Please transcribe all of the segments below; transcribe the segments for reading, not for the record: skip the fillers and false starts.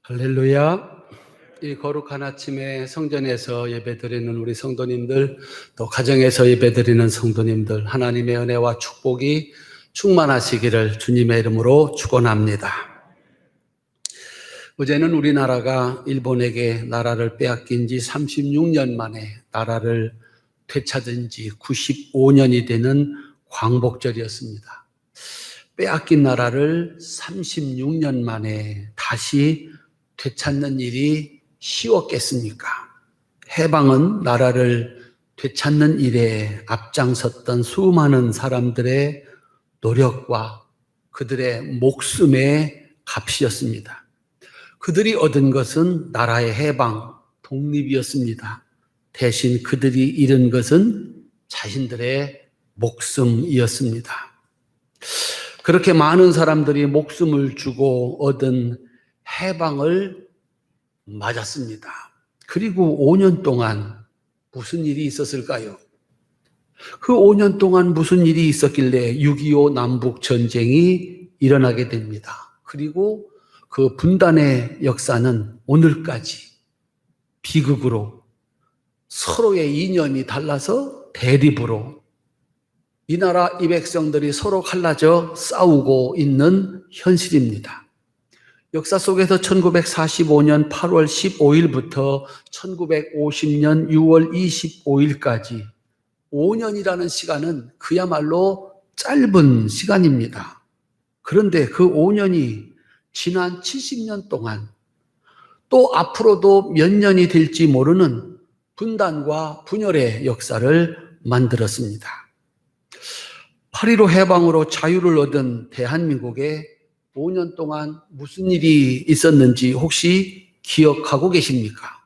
할렐루야. 이 거룩한 아침에 성전에서 예배드리는 우리 성도님들, 또 가정에서 예배드리는 성도님들, 하나님의 은혜와 축복이 충만하시기를 주님의 이름으로 축원합니다. 어제는 우리나라가 일본에게 나라를 빼앗긴 지 36년 만에 나라를 되찾은 지 95년이 되는 광복절이었습니다. 빼앗긴 나라를 36년 만에 다시 되찾는 일이 쉬웠겠습니까? 해방은 나라를 되찾는 일에 앞장섰던 수많은 사람들의 노력과 그들의 목숨의 값이었습니다. 그들이 얻은 것은 나라의 해방, 독립이었습니다. 대신 그들이 잃은 것은 자신들의 목숨이었습니다. 그렇게 많은 사람들이 목숨을 주고 얻은 해방을 맞았습니다. 그리고 5년 동안 무슨 일이 있었을까요? 그 5년 동안 무슨 일이 있었길래 6.25 남북 전쟁이 일어나게 됩니다. 그리고 그 분단의 역사는 오늘까지 비극으로 서로의 이념이 달라서 대립으로 이 나라 이 백성들이 서로 갈라져 싸우고 있는 현실입니다. 역사 속에서 1945년 8월 15일부터 1950년 6월 25일까지 5년이라는 시간은 그야말로 짧은 시간입니다. 그런데 그 5년이 지난 70년 동안 또 앞으로도 몇 년이 될지 모르는 분단과 분열의 역사를 만들었습니다. 8.15 해방으로 자유를 얻은 대한민국에 5년 동안 무슨 일이 있었는지 혹시 기억하고 계십니까?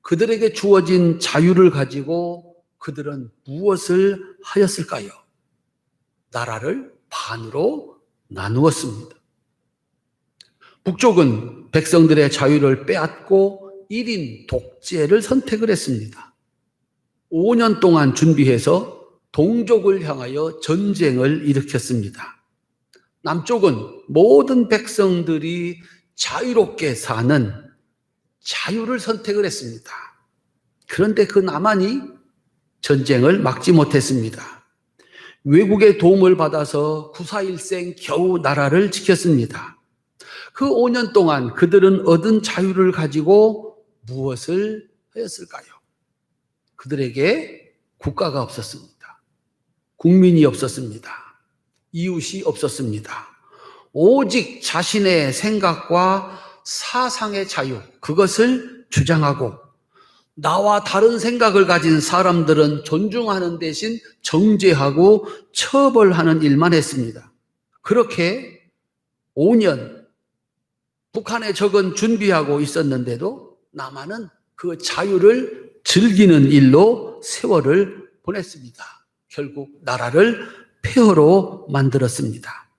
그들에게 주어진 자유를 가지고 그들은 무엇을 하였을까요? 나라를 반으로 나누었습니다. 북쪽은 백성들의 자유를 빼앗고 1인 독재를 선택을 했습니다. 5년 동안 준비해서 동족을 향하여 전쟁을 일으켰습니다. 남쪽은 모든 백성들이 자유롭게 사는 자유를 선택을 했습니다. 그런데 그 남한이 전쟁을 막지 못했습니다. 외국의 도움을 받아서 9.4일생 겨우 나라를 지켰습니다. 그 5년 동안 그들은 얻은 자유를 가지고 무엇을 하였을까요? 그들에게 국가가 없었습니다. 국민이 없었습니다. 이웃이 없었습니다. 오직 자신의 생각과 사상의 자유, 그것을 주장하고 나와 다른 생각을 가진 사람들은 존중하는 대신 정죄하고 처벌하는 일만 했습니다. 그렇게 5년 북한의 적은 준비하고 있었는데도 남한은 그 자유를 즐기는 일로 세월을 보냈습니다. 결국 나라를 폐허로 만들었습니다.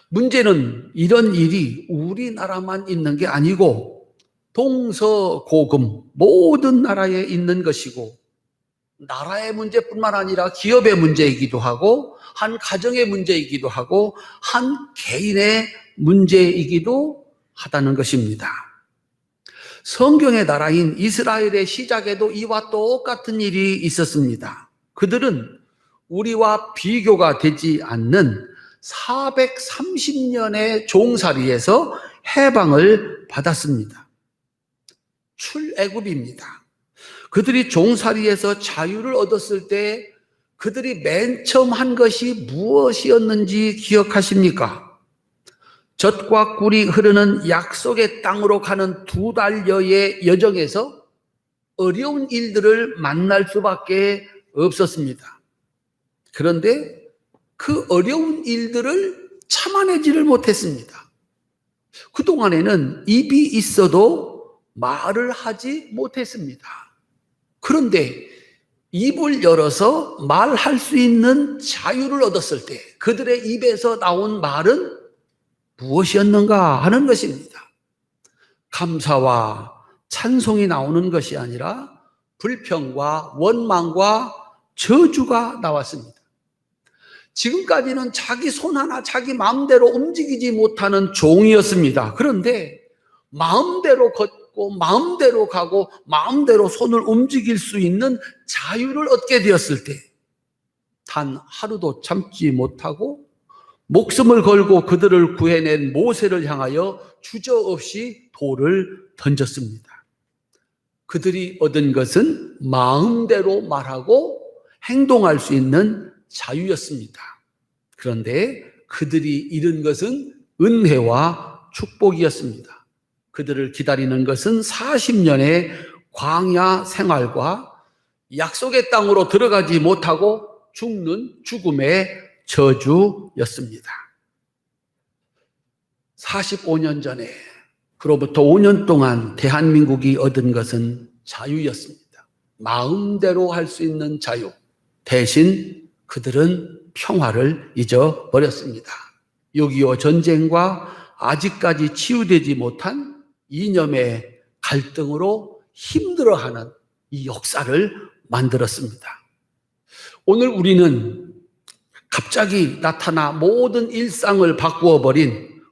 문제는 이런 일이 우리나라만 있는 게 아니고 동서고금 모든 나라에 있는 것이고 나라의 문제뿐만 아니라 기업의 문제이기도 하고 한 가정의 문제이기도 하고 한 개인의 문제이기도 하다는 것입니다. 성경의 나라인 이스라엘의 시작에도 이와 똑같은 일이 있었습니다. 그들은 우리와 비교가 되지 않는 430년의 종살이에서 해방을 받았습니다. 출애굽입니다. 그들이 종살이에서 자유를 얻었을 때 그들이 맨 처음 한 것이 무엇이었는지 기억하십니까? 젖과 꿀이 흐르는 약속의 땅으로 가는 2달여의 여정에서 어려운 일들을 만날 수밖에 없었습니다. 그런데 그 어려운 일들을 참아내지를 못했습니다. 그동안에는 입이 있어도 말을 하지 못했습니다. 그런데 입을 열어서 말할 수 있는 자유를 얻었을 때 그들의 입에서 나온 말은 무엇이었는가 하는 것입니다. 감사와 찬송이 나오는 것이 아니라 불평과 원망과 저주가 나왔습니다. 지금까지는 자기 손 하나 자기 마음대로 움직이지 못하는 종이었습니다. 그런데 마음대로 걷고 마음대로 가고 마음대로 손을 움직일 수 있는 자유를 얻게 되었을 때 단 하루도 참지 못하고 목숨을 걸고 그들을 구해낸 모세를 향하여 주저없이 돌을 던졌습니다. 그들이 얻은 것은 마음대로 말하고 행동할 수 있는 자유였습니다. 그런데 그들이 잃은 것은 은혜와 축복이었습니다. 그들을 기다리는 것은 40년의 광야 생활과 약속의 땅으로 들어가지 못하고 죽는 죽음의 저주였습니다. 45년 전에 그로부터 5년 동안 대한민국이 얻은 것은 자유였습니다. 마음대로 할 수 있는 자유. 대신 그들은 평화를 잊어버렸습니다. 6.25 전쟁과 아직까지 치유되지 못한 이념의 갈등으로 힘들어하는 이 역사를 만들었습니다. 오늘 우리는 갑자기 나타나 모든 일상을 바꾸어버린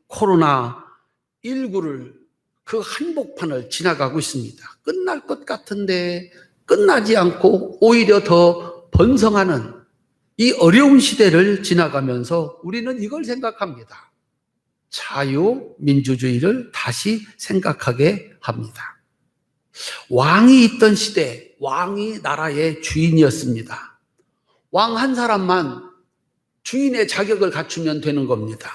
코로나19를 그 한복판을 지나가고 있습니다. 끝날 것 같은데 끝나지 않고 오히려 더 번성하는 이 어려운 시대를 지나가면서 우리는 이걸 생각합니다. 자유민주주의를 다시 생각하게 합니다. 왕이 있던 시대, 왕이 나라의 주인이었습니다. 왕 한 사람만 주인의 자격을 갖추면 되는 겁니다.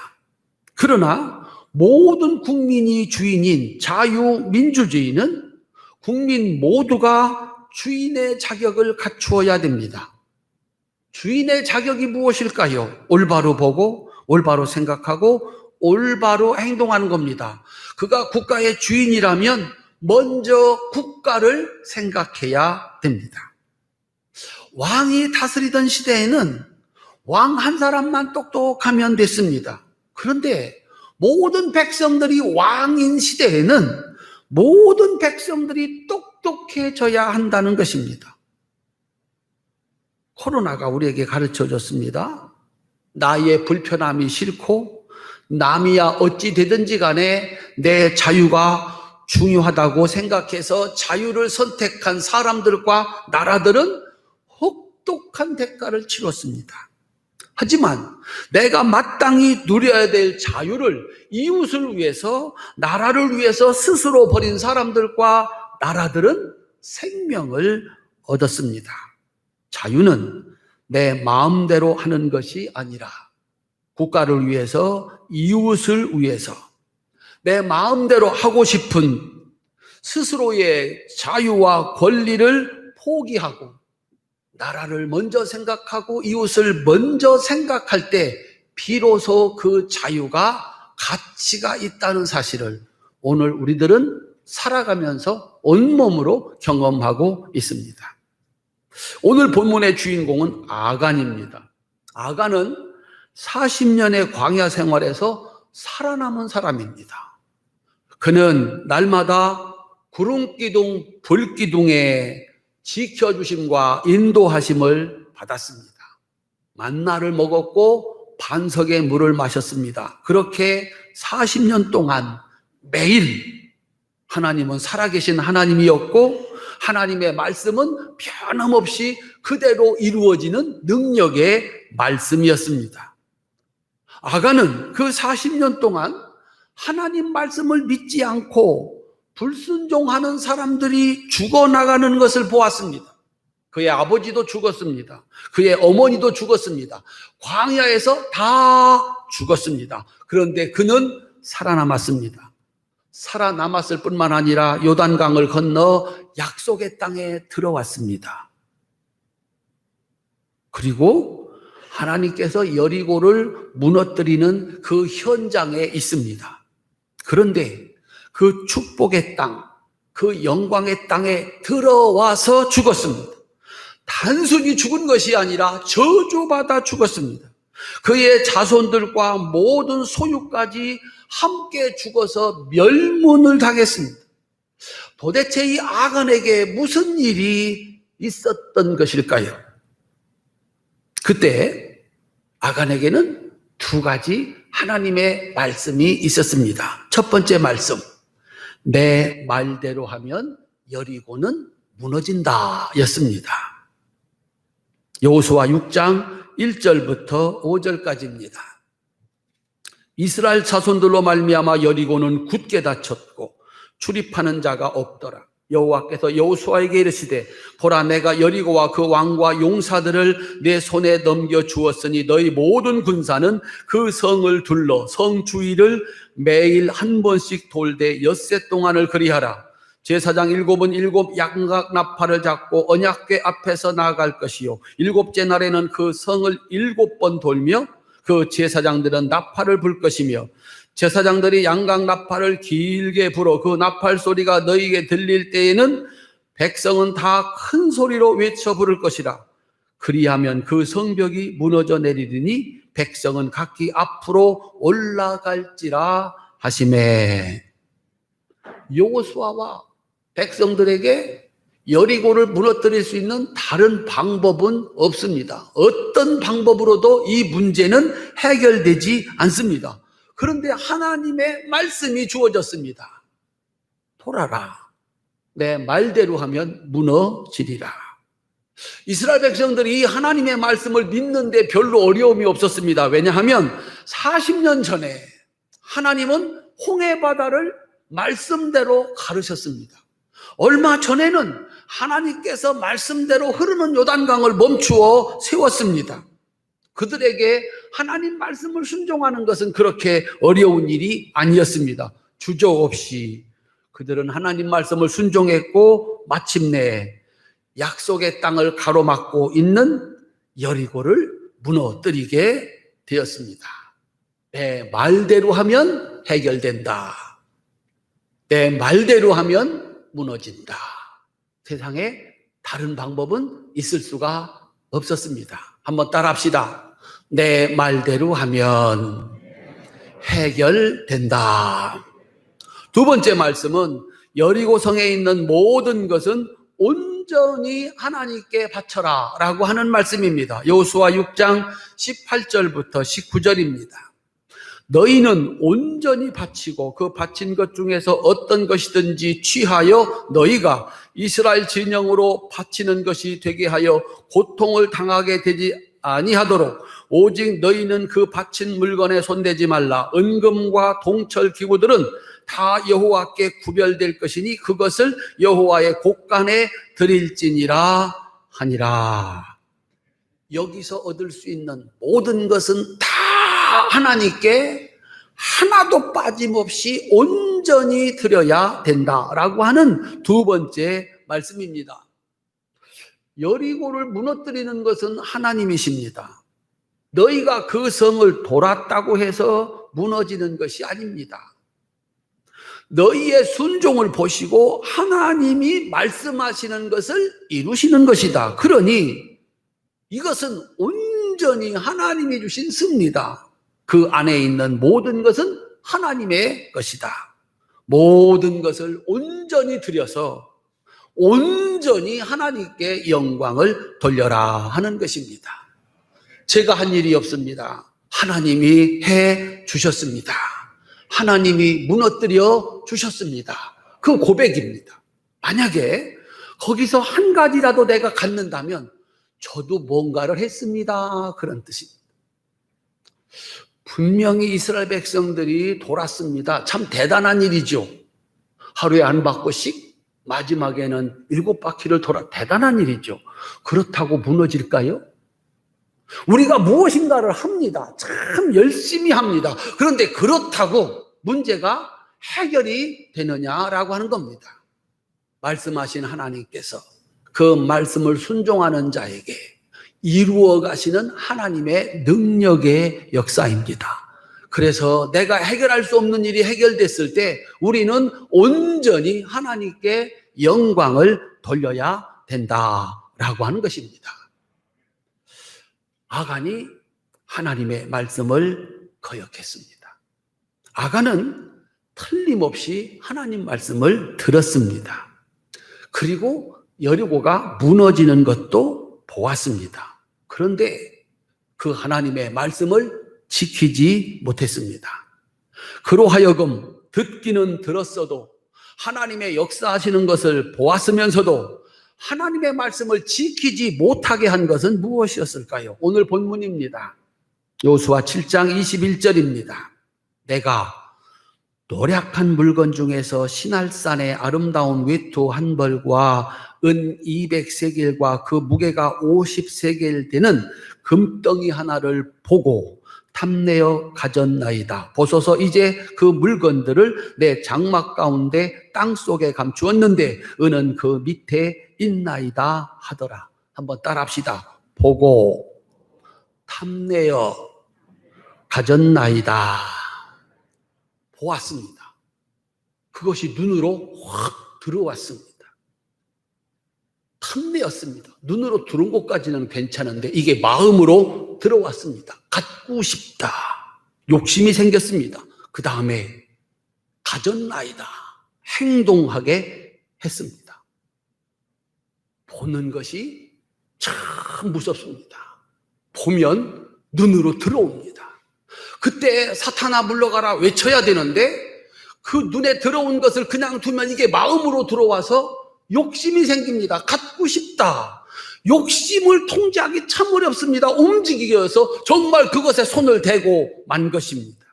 그러나 모든 국민이 주인인 자유민주주의는 국민 모두가 주인의 자격을 갖추어야 됩니다. 주인의 자격이 무엇일까요? 올바로 보고 올바로 생각하고 올바로 행동하는 겁니다. 그가 국가의 주인이라면 먼저 국가를 생각해야 됩니다. 왕이 다스리던 시대에는 왕 한 사람만 똑똑하면 됐습니다. 그런데 모든 백성들이 왕인 시대에는 모든 백성들이 똑똑해져야 한다는 것입니다. 코로나가 우리에게 가르쳐 줬습니다. 나의 불편함이 싫고 남이야 어찌 되든지 간에 내 자유가 중요하다고 생각해서 자유를 선택한 사람들과 나라들은 혹독한 대가를 치렀습니다. 하지만 내가 마땅히 누려야 될 자유를 이웃을 위해서, 나라를 위해서 스스로 버린 사람들과 나라들은 생명을 얻었습니다. 자유는 내 마음대로 하는 것이 아니라 국가를 위해서, 이웃을 위해서 내 마음대로 하고 싶은 스스로의 자유와 권리를 포기하고 나라를 먼저 생각하고 이웃을 먼저 생각할 때 비로소 그 자유가 가치가 있다는 사실을 오늘 우리들은 살아가면서 온몸으로 경험하고 있습니다. 오늘 본문의 주인공은 아간입니다. 아간은 40년의 광야 생활에서 살아남은 사람입니다. 그는 날마다 구름기둥, 불기둥에 지켜주심과 인도하심을 받았습니다. 만나를 먹었고 반석의 물을 마셨습니다. 그렇게 40년 동안 매일 하나님은 살아계신 하나님이었고 하나님의 말씀은 변함없이 그대로 이루어지는 능력의 말씀이었습니다. 아간은 그 40년 동안 하나님 말씀을 믿지 않고 불순종하는 사람들이 죽어나가는 것을 보았습니다. 그의 아버지도 죽었습니다. 그의 어머니도 죽었습니다. 광야에서 다 죽었습니다. 그런데 그는 살아남았습니다. 살아남았을 뿐만 아니라 요단강을 건너 약속의 땅에 들어왔습니다. 그리고 하나님께서 여리고를 무너뜨리는 그 현장에 있습니다. 그런데 그 축복의 땅, 그 영광의 땅에 들어와서 죽었습니다. 단순히 죽은 것이 아니라 저주받아 죽었습니다. 그의 자손들과 모든 소유까지 함께 죽어서 멸문을 당했습니다. 도대체 이 아간에게 무슨 일이 있었던 것일까요? 그때 아간에게는 두 가지 하나님의 말씀이 있었습니다. 첫 번째 말씀, 내 말대로 하면 여리고는 무너진다 였습니다. 여호수아 6장 1절부터 5절까지입니다. 이스라엘 자손들로 말미암아 여리고는 굳게 닫혔고 출입하는 자가 없더라. 여호와께서 여호수아에게 이르시되 보라 내가 여리고와 그 왕과 용사들을 내 손에 넘겨 주었으니 너희 모든 군사는 그 성을 둘러 성 주위를 매일 한 번씩 돌되 엿새 동안을 그리하라. 제사장 7은 7 양각 나팔을 잡고 언약궤 앞에서 나아갈 것이요 7째 날에는 그 성을 7번 돌며 그 제사장들은 나팔을 불 것이며 제사장들이 양각 나팔을 길게 불어 그 나팔 소리가 너희에게 들릴 때에는 백성은 다 큰 소리로 외쳐 부를 것이라. 그리하면 그 성벽이 무너져 내리더니 백성은 각기 앞으로 올라갈지라 하시매. 여호수아와 백성들에게 여리고를 무너뜨릴 수 있는 다른 방법은 없습니다. 어떤 방법으로도 이 문제는 해결되지 않습니다. 그런데 하나님의 말씀이 주어졌습니다. 돌아라. 내 말대로 하면 무너지리라. 이스라엘 백성들이 이 하나님의 말씀을 믿는데 별로 어려움이 없었습니다. 왜냐하면 40년 전에 하나님은 홍해바다를 말씀대로 가르셨습니다. 얼마 전에는 하나님께서 말씀대로 흐르는 요단강을 멈추어 세웠습니다. 그들에게 하나님 말씀을 순종하는 것은 그렇게 어려운 일이 아니었습니다. 주저없이 그들은 하나님 말씀을 순종했고 마침내 약속의 땅을 가로막고 있는 여리고를 무너뜨리게 되었습니다. 내 말대로 하면 해결된다. 내 말대로 하면 무너진다. 세상에 다른 방법은 있을 수가 없었습니다. 한번 따라합시다. 내 말대로 하면 해결된다. 두 번째 말씀은 여리고성에 있는 모든 것은 온전히 하나님께 바쳐라 라고 하는 말씀입니다. 여호수아 6장 18절부터 19절입니다. 너희는 온전히 바치고 그 바친 것 중에서 어떤 것이든지 취하여 너희가 이스라엘 진영으로 바치는 것이 되게 하여 고통을 당하게 되지 아니하도록 오직 너희는 그 바친 물건에 손대지 말라. 은금과 동철 기구들은 다 여호와께 구별될 것이니 그것을 여호와의 곳간에 드릴지니라 하니라. 여기서 얻을 수 있는 모든 것은 다 하나님께 하나도 빠짐없이 온전히 드려야 된다라고 하는 두 번째 말씀입니다. 여리고를 무너뜨리는 것은 하나님이십니다. 너희가 그 성을 돌았다고 해서 무너지는 것이 아닙니다. 너희의 순종을 보시고 하나님이 말씀하시는 것을 이루시는 것이다. 그러니 이것은 온전히 하나님이 주신 승리다. 그 안에 있는 모든 것은 하나님의 것이다. 모든 것을 온전히 드려서 온전히 하나님께 영광을 돌려라 하는 것입니다. 제가 한 일이 없습니다. 하나님이 해 주셨습니다. 하나님이 무너뜨려 주셨습니다. 그 고백입니다. 만약에 거기서 한 가지라도 내가 갖는다면 저도 뭔가를 했습니다. 그런 뜻입니다. 분명히 이스라엘 백성들이 돌았습니다. 참 대단한 일이죠. 하루에 한 바퀴씩 마지막에는 7바퀴를 돌아 대단한 일이죠. 그렇다고 무너질까요? 우리가 무엇인가를 합니다. 참 열심히 합니다. 그런데 그렇다고 문제가 해결이 되느냐라고 하는 겁니다. 말씀하신 하나님께서 그 말씀을 순종하는 자에게 이루어 가시는 하나님의 능력의 역사입니다. 그래서 내가 해결할 수 없는 일이 해결됐을 때 우리는 온전히 하나님께 영광을 돌려야 된다라고 하는 것입니다. 아간이 하나님의 말씀을 거역했습니다. 아간은 틀림없이 하나님 말씀을 들었습니다. 그리고 여리고가 무너지는 것도 보았습니다. 그런데 그 하나님의 말씀을 지키지 못했습니다. 그로 하여금 듣기는 들었어도 하나님의 역사하시는 것을 보았으면서도 하나님의 말씀을 지키지 못하게 한 것은 무엇이었을까요? 오늘 본문입니다. 여호수아 7장 21절입니다. 내가 노략한 물건 중에서 시날산의 아름다운 외투 한 벌과 은 200세겔과 그 무게가 50세겔 되는 금덩이 하나를 보고 탐내어 가졌나이다. 보소서 이제 그 물건들을 내 장막 가운데 땅속에 감추었는데 은은 그 밑에 있나이다 하더라. 한번 따라합시다. 보고 탐내어 가졌나이다. 보았습니다. 그것이 눈으로 확 들어왔습니다. 탐내었습니다. 눈으로 들어온 것까지는 괜찮은데 이게 마음으로 들어왔습니다. 갖고 싶다. 욕심이 생겼습니다. 그 다음에 가졌나이다. 행동하게 했습니다. 보는 것이 참 무섭습니다. 보면 눈으로 들어옵니다. 그때 사탄아 물러가라 외쳐야 되는데 그 눈에 들어온 것을 그냥 두면 이게 마음으로 들어와서 욕심이 생깁니다. 갖고 싶다. 욕심을 통제하기 참 어렵습니다. 움직이게 해서 정말 그것에 손을 대고 만 것입니다.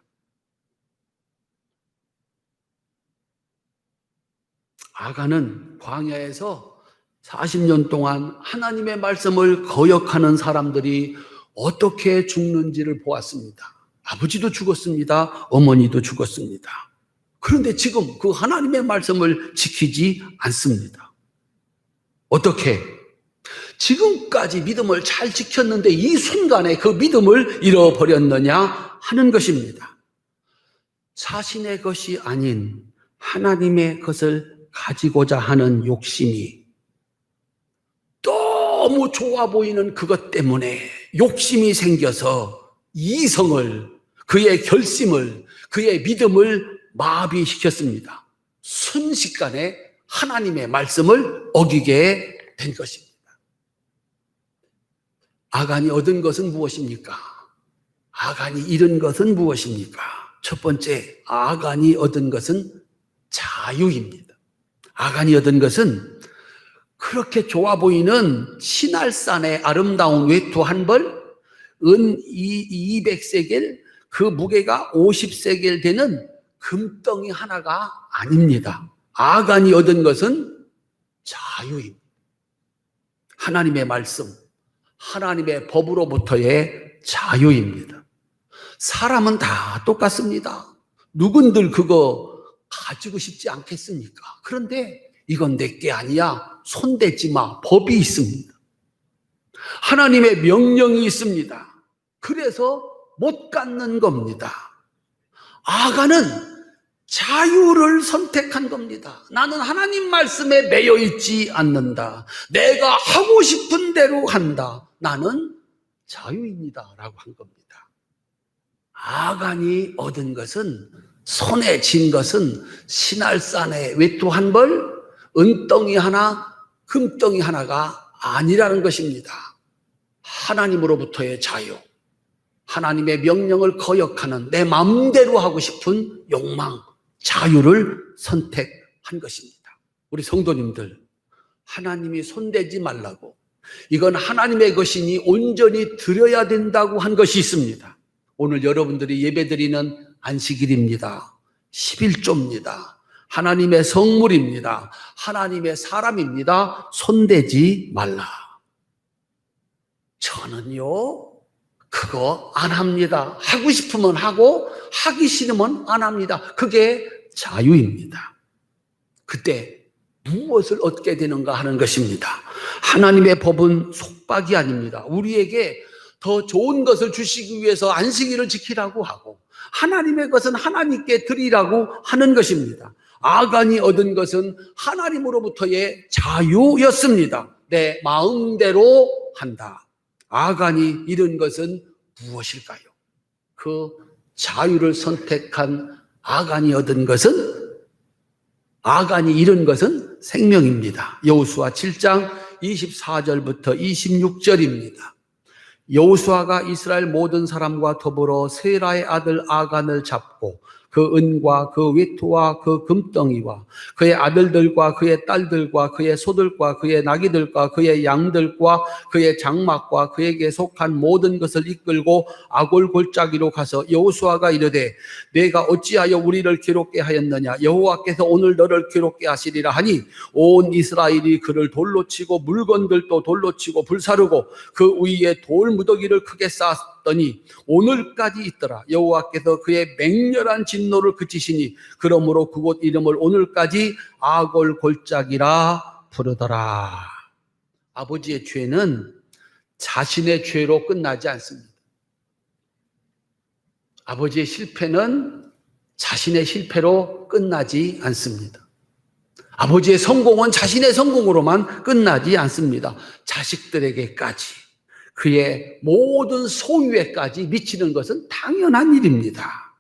아간은 광야에서 40년 동안 하나님의 말씀을 거역하는 사람들이 어떻게 죽는지를 보았습니다. 아버지도 죽었습니다. 어머니도 죽었습니다. 그런데 지금 그 하나님의 말씀을 지키지 않습니다. 어떻게? 지금까지 믿음을 잘 지켰는데 이 순간에 그 믿음을 잃어버렸느냐 하는 것입니다. 자신의 것이 아닌 하나님의 것을 가지고자 하는 욕심이 너무 좋아 보이는 그것 때문에 욕심이 생겨서 이성을, 그의 결심을, 그의 믿음을 마비시켰습니다. 순식간에 하나님의 말씀을 어기게 된 것입니다. 아간이 얻은 것은 무엇입니까? 아간이 잃은 것은 무엇입니까? 첫 번째, 아간이 얻은 것은 자유입니다. 아간이 얻은 것은 그렇게 좋아 보이는 시날산의 아름다운 외투 한 벌, 은 200세겔, 그 무게가 50세겔 되는 금덩이 하나가 아닙니다. 아간이 얻은 것은 자유입니다. 하나님의 말씀, 하나님의 법으로부터의 자유입니다. 사람은 다 똑같습니다. 누군들 그거 가지고 싶지 않겠습니까? 그런데 이건 내게 아니야. 손대지 마. 법이 있습니다. 하나님의 명령이 있습니다. 그래서 못 갖는 겁니다. 아간은 자유를 선택한 겁니다. 나는 하나님 말씀에 매여 있지 않는다. 내가 하고 싶은 대로 한다. 나는 자유입니다. 라고 한 겁니다. 아간이 얻은 것은, 손에 쥔 것은 시날산의 외투 한 벌, 은덩이 하나, 금덩이 하나가 아니라는 것입니다. 하나님으로부터의 자유, 하나님의 명령을 거역하는 내 마음대로 하고 싶은 욕망, 자유를 선택한 것입니다. 우리 성도님들, 하나님이 손대지 말라고, 이건 하나님의 것이니 온전히 드려야 된다고 한 것이 있습니다. 오늘 여러분들이 예배드리는 안식일입니다. 11조입니다. 하나님의 성물입니다. 하나님의 사람입니다. 손대지 말라. 저는요, 그거 안 합니다. 하고 싶으면 하고 하기 싫으면 안 합니다. 그게 자유입니다. 그때 무엇을 얻게 되는가 하는 것입니다. 하나님의 법은 속박이 아닙니다. 우리에게 더 좋은 것을 주시기 위해서 안식일을 지키라고 하고 하나님의 것은 하나님께 드리라고 하는 것입니다. 아간이 얻은 것은 하나님으로부터의 자유였습니다. 내 마음대로 한다. 아간이 잃은 것은 무엇일까요? 그 자유를 선택한 아간이 얻은 것은, 아간이 잃은 것은 생명입니다. 여호수아 7장 24절부터 26절입니다. 여호수아가 이스라엘 모든 사람과 더불어 세라의 아들 아간을 잡고 그 은과 그 외투와 그 금덩이와 그의 아들들과 그의 딸들과 그의 소들과 그의 나귀들과 그의 양들과 그의 장막과 그에게 속한 모든 것을 이끌고 아골 골짜기로 가서 여호수아가 이르되 내가 어찌하여 우리를 괴롭게 하였느냐 여호와께서 오늘 너를 괴롭게 하시리라 하니 온 이스라엘이 그를 돌로 치고 물건들도 돌로 치고 불사르고 그 위에 돌 무더기를 크게 쌓았더니 오늘까지 있더라. 여호와께서 그의 맹렬한 진노를 그치시니 그러므로 그곳 이름을 오늘까지 아골 골짜기라 부르더라. 아버지의 죄는 자신의 죄로 끝나지 않습니다. 아버지의 실패는 자신의 실패로 끝나지 않습니다. 아버지의 성공은 자신의 성공으로만 끝나지 않습니다. 자식들에게까지 그의 모든 소유에까지 미치는 것은 당연한 일입니다.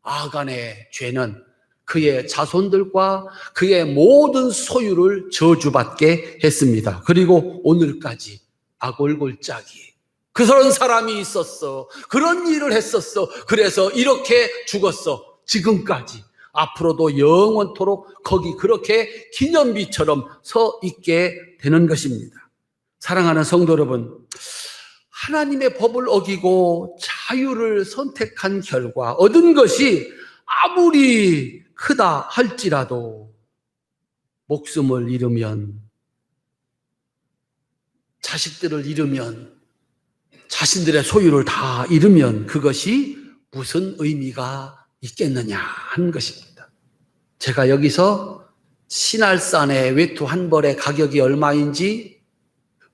아간의 죄는 그의 자손들과 그의 모든 소유를 저주받게 했습니다. 그리고 오늘까지 아골골짜기 그런 사람이 있었어. 그런 일을 했었어. 그래서 이렇게 죽었어. 지금까지 앞으로도 영원토록 거기 그렇게 기념비처럼 서 있게 되는 것입니다. 사랑하는 성도 여러분, 하나님의 법을 어기고 자유를 선택한 결과 얻은 것이 아무리 크다 할지라도 목숨을 잃으면, 자식들을 잃으면, 자신들의 소유를 다 잃으면 그것이 무슨 의미가 있겠느냐 하는 것입니다. 제가 여기서 신할산의 외투 한 벌의 가격이 얼마인지,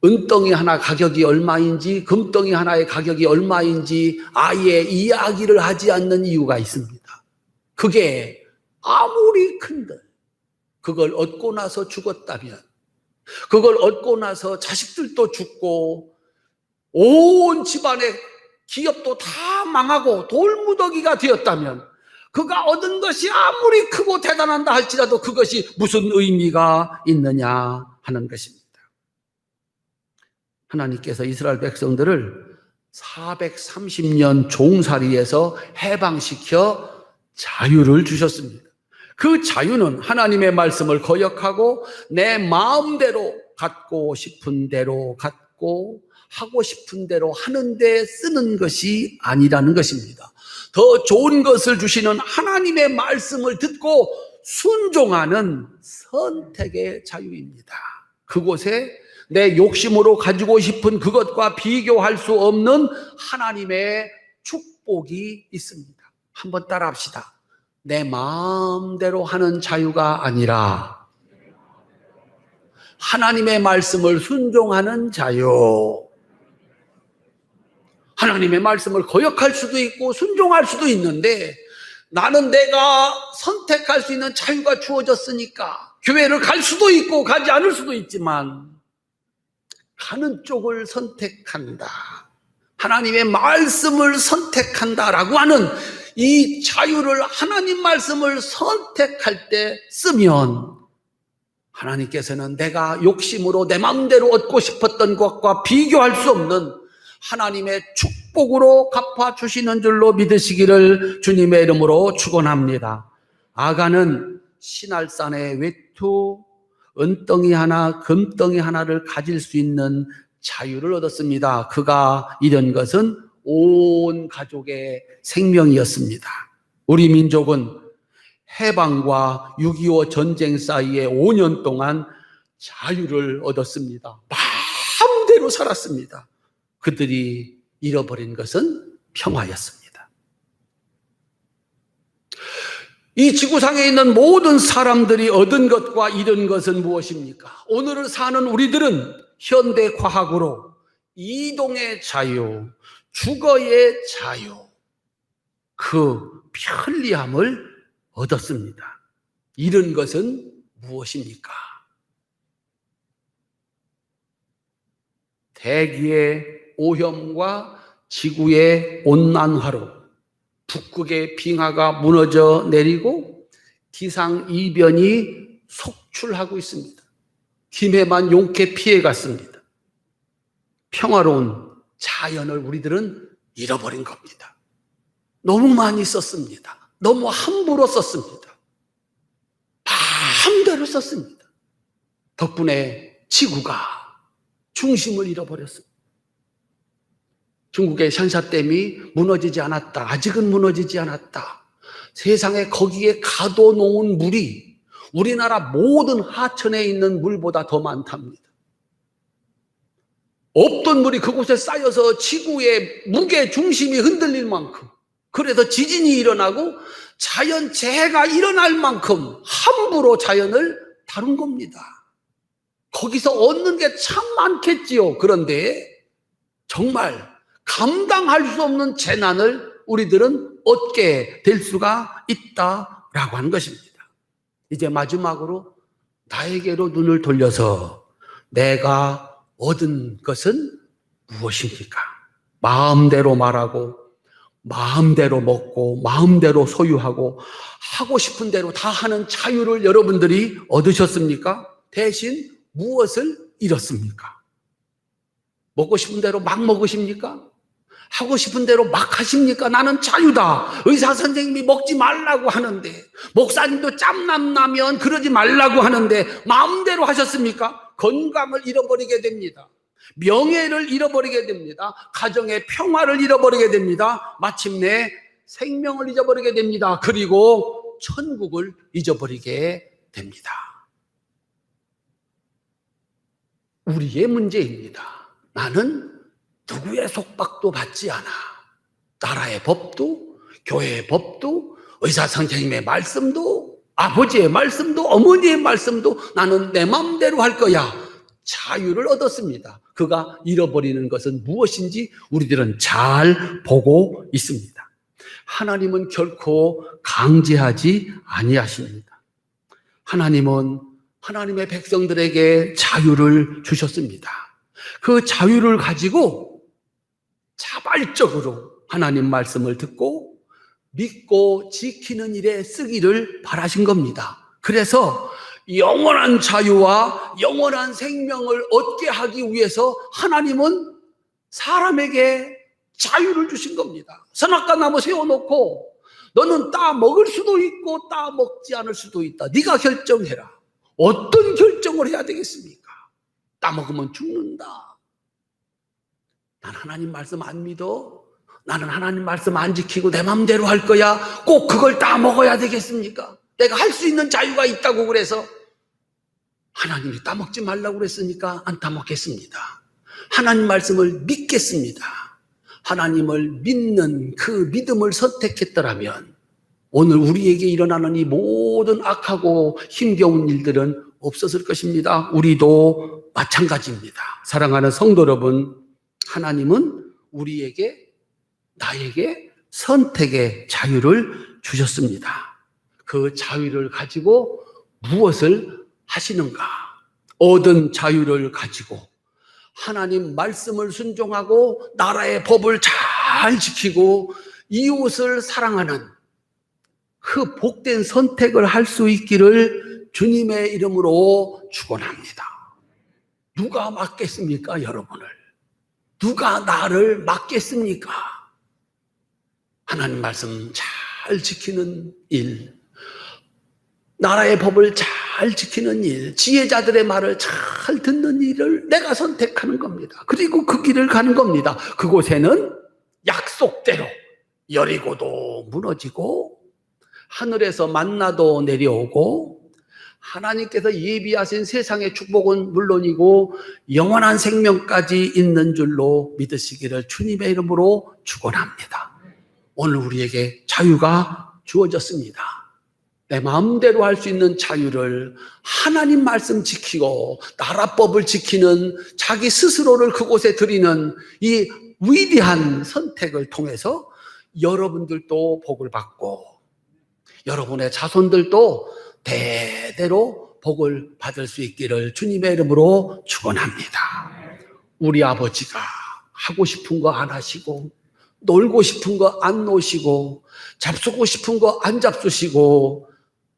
은덩이 하나 가격이 얼마인지, 금덩이 하나의 가격이 얼마인지 아예 이야기를 하지 않는 이유가 있습니다. 그게 아무리 큰들 그걸 얻고 나서 죽었다면, 그걸 얻고 나서 자식들도 죽고 온 집안의 기업도 다 망하고 돌무더기가 되었다면 그가 얻은 것이 아무리 크고 대단한다 할지라도 그것이 무슨 의미가 있느냐 하는 것입니다. 하나님께서 이스라엘 백성들을 430년 종살이에서 해방시켜 자유를 주셨습니다. 그 자유는 하나님의 말씀을 거역하고 내 마음대로 갖고 싶은 대로 갖고 하고 싶은 대로 하는데 쓰는 것이 아니라는 것입니다. 더 좋은 것을 주시는 하나님의 말씀을 듣고 순종하는 선택의 자유입니다. 그곳에 내 욕심으로 가지고 싶은 그것과 비교할 수 없는 하나님의 축복이 있습니다. 한번 따라합시다. 내 마음대로 하는 자유가 아니라 하나님의 말씀을 순종하는 자유. 하나님의 말씀을 거역할 수도 있고 순종할 수도 있는데 나는 내가 선택할 수 있는 자유가 주어졌으니까 교회를 갈 수도 있고 가지 않을 수도 있지만 가는 쪽을 선택한다. 하나님의 말씀을 선택한다라고 하는 이 자유를 하나님 말씀을 선택할 때 쓰면 하나님께서는 내가 욕심으로 내 마음대로 얻고 싶었던 것과 비교할 수 없는 하나님의 축복으로 갚아주시는 줄로 믿으시기를 주님의 이름으로 축원합니다. 아간은 신할산의 외투, 은덩이 하나, 금덩이 하나를 가질 수 있는 자유를 얻었습니다. 그가 잃은 것은 온 가족의 생명이었습니다. 우리 민족은 해방과 6.25 전쟁 사이에 5년 동안 자유를 얻었습니다. 마음대로 살았습니다. 그들이 잃어버린 것은 평화였습니다. 이 지구상에 있는 모든 사람들이 얻은 것과 잃은 것은 무엇입니까? 오늘을 사는 우리들은 현대 과학으로 이동의 자유, 주거의 자유, 그 편리함을 얻었습니다. 잃은 것은 무엇입니까? 대기의 오염과 지구의 온난화로 북극의 빙하가 무너져 내리고 기상이변이 속출하고 있습니다. 김해만 용케 피해갔습니다. 평화로운 자연을 우리들은 잃어버린 겁니다. 너무 많이 썼습니다. 너무 함부로 썼습니다. 마음대로 썼습니다. 덕분에 지구가 중심을 잃어버렸습니다. 중국의 샨샤댐이 무너지지 않았다. 아직은 무너지지 않았다. 세상에 거기에 가둬놓은 물이 우리나라 모든 하천에 있는 물보다 더 많답니다. 없던 물이 그곳에 쌓여서 지구의 무게 중심이 흔들릴 만큼, 그래서 지진이 일어나고 자연재해가 일어날 만큼 함부로 자연을 다룬 겁니다. 거기서 얻는 게 참 많겠지요. 그런데 정말 감당할 수 없는 재난을 우리들은 얻게 될 수가 있다라고 하는 것입니다. 이제 마지막으로 나에게로 눈을 돌려서 내가 얻은 것은 무엇입니까? 마음대로 말하고 마음대로 먹고 마음대로 소유하고 하고 싶은 대로 다 하는 자유를 여러분들이 얻으셨습니까? 대신 무엇을 잃었습니까? 먹고 싶은 대로 막 먹으십니까? 하고 싶은 대로 막 하십니까? 나는 자유다. 의사 선생님이 먹지 말라고 하는데, 목사님도 짬남 나면 그러지 말라고 하는데 마음대로 하셨습니까? 건강을 잃어버리게 됩니다. 명예를 잃어버리게 됩니다. 가정의 평화를 잃어버리게 됩니다. 마침내 생명을 잊어버리게 됩니다. 그리고 천국을 잊어버리게 됩니다. 우리의 문제입니다. 나는 누구의 속박도 받지 않아. 나라의 법도, 교회의 법도, 의사 선생님의 말씀도, 아버지의 말씀도, 어머니의 말씀도 나는 내 마음대로 할 거야. 자유를 얻었습니다. 그가 잃어버리는 것은 무엇인지 우리들은 잘 보고 있습니다. 하나님은 결코 강제하지 아니하십니다. 하나님은 하나님의 백성들에게 자유를 주셨습니다. 그 자유를 가지고 자발적으로 하나님 말씀을 듣고 믿고 지키는 일에 쓰기를 바라신 겁니다. 그래서 영원한 자유와 영원한 생명을 얻게 하기 위해서 하나님은 사람에게 자유를 주신 겁니다. 선악과 나무 세워놓고 너는 따 먹을 수도 있고 따 먹지 않을 수도 있다. 네가 결정해라. 어떤 결정을 해야 되겠습니까? 따 먹으면 죽는다. 난 하나님 말씀 안 믿어? 나는 하나님 말씀 안 지키고 내 맘대로 할 거야? 꼭 그걸 다 먹어야 되겠습니까? 내가 할 수 있는 자유가 있다고 그래서 하나님이 따먹지 말라고 그랬으니까 안 따먹겠습니다. 하나님 말씀을 믿겠습니다. 하나님을 믿는 그 믿음을 선택했더라면 오늘 우리에게 일어나는 이 모든 악하고 힘겨운 일들은 없었을 것입니다. 우리도 마찬가지입니다. 사랑하는 성도 여러분, 하나님은 우리에게, 나에게 선택의 자유를 주셨습니다. 그 자유를 가지고 무엇을 하시는가? 얻은 자유를 가지고 하나님 말씀을 순종하고 나라의 법을 잘 지키고 이웃을 사랑하는 그 복된 선택을 할 수 있기를 주님의 이름으로 축원합니다. 누가 맡겠습니까, 여러분을? 누가 나를 맡겠습니까? 하나님 말씀 잘 지키는 일, 나라의 법을 잘 지키는 일, 지혜자들의 말을 잘 듣는 일을 내가 선택하는 겁니다. 그리고 그 길을 가는 겁니다. 그곳에는 약속대로 여리고도 무너지고 하늘에서 만나도 내려오고 하나님께서 예비하신 세상의 축복은 물론이고 영원한 생명까지 있는 줄로 믿으시기를 주님의 이름으로 축원합니다. 오늘 우리에게 자유가 주어졌습니다. 내 마음대로 할 수 있는 자유를 하나님 말씀 지키고 나라법을 지키는 자기 스스로를 그곳에 드리는 이 위대한 선택을 통해서 여러분들도 복을 받고 여러분의 자손들도 대대로 복을 받을 수 있기를 주님의 이름으로 축원합니다. 우리 아버지가 하고 싶은 거 안 하시고 놀고 싶은 거 안 노시고 잡수고 싶은 거 안 잡수시고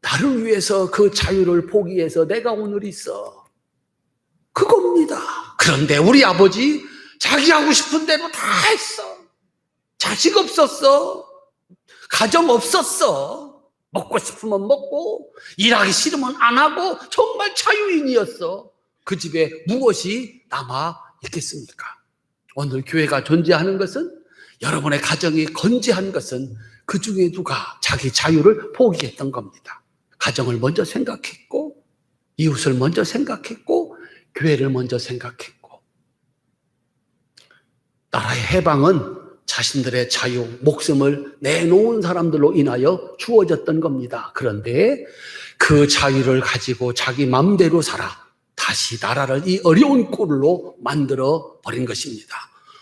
나를 위해서 그 자유를 포기해서 내가 오늘 있어. 그겁니다. 그런데 우리 아버지 자기 하고 싶은 대로 다 했어. 자식 없었어. 가정 없었어. 먹고 싶으면 먹고 일하기 싫으면 안 하고 정말 자유인이었어. 그 집에 무엇이 남아 있겠습니까? 오늘 교회가 존재하는 것은, 여러분의 가정이 건재한 것은 그 중에 누가 자기 자유를 포기했던 겁니다. 가정을 먼저 생각했고, 이웃을 먼저 생각했고, 교회를 먼저 생각했고. 나라의 해방은 자신들의 자유, 목숨을 내놓은 사람들로 인하여 주어졌던 겁니다. 그런데 그 자유를 가지고 자기 맘대로 살아 다시 나라를 이 어려운 꼴로 만들어 버린 것입니다.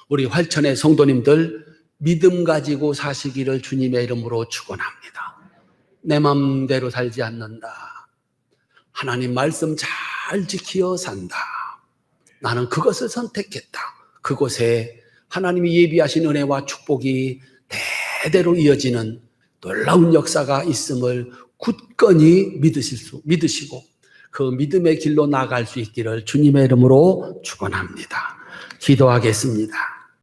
우리 활천의 성도님들, 믿음 가지고 사시기를 주님의 이름으로 축원합니다. 내 맘대로 살지 않는다. 하나님 말씀 잘 지키어 산다. 나는 그것을 선택했다. 그곳에 하나님이 예비하신 은혜와 축복이 대대로 이어지는 놀라운 역사가 있음을 굳건히 믿으시고 그 믿음의 길로 나아갈 수 있기를 주님의 이름으로 축원합니다. 기도하겠습니다.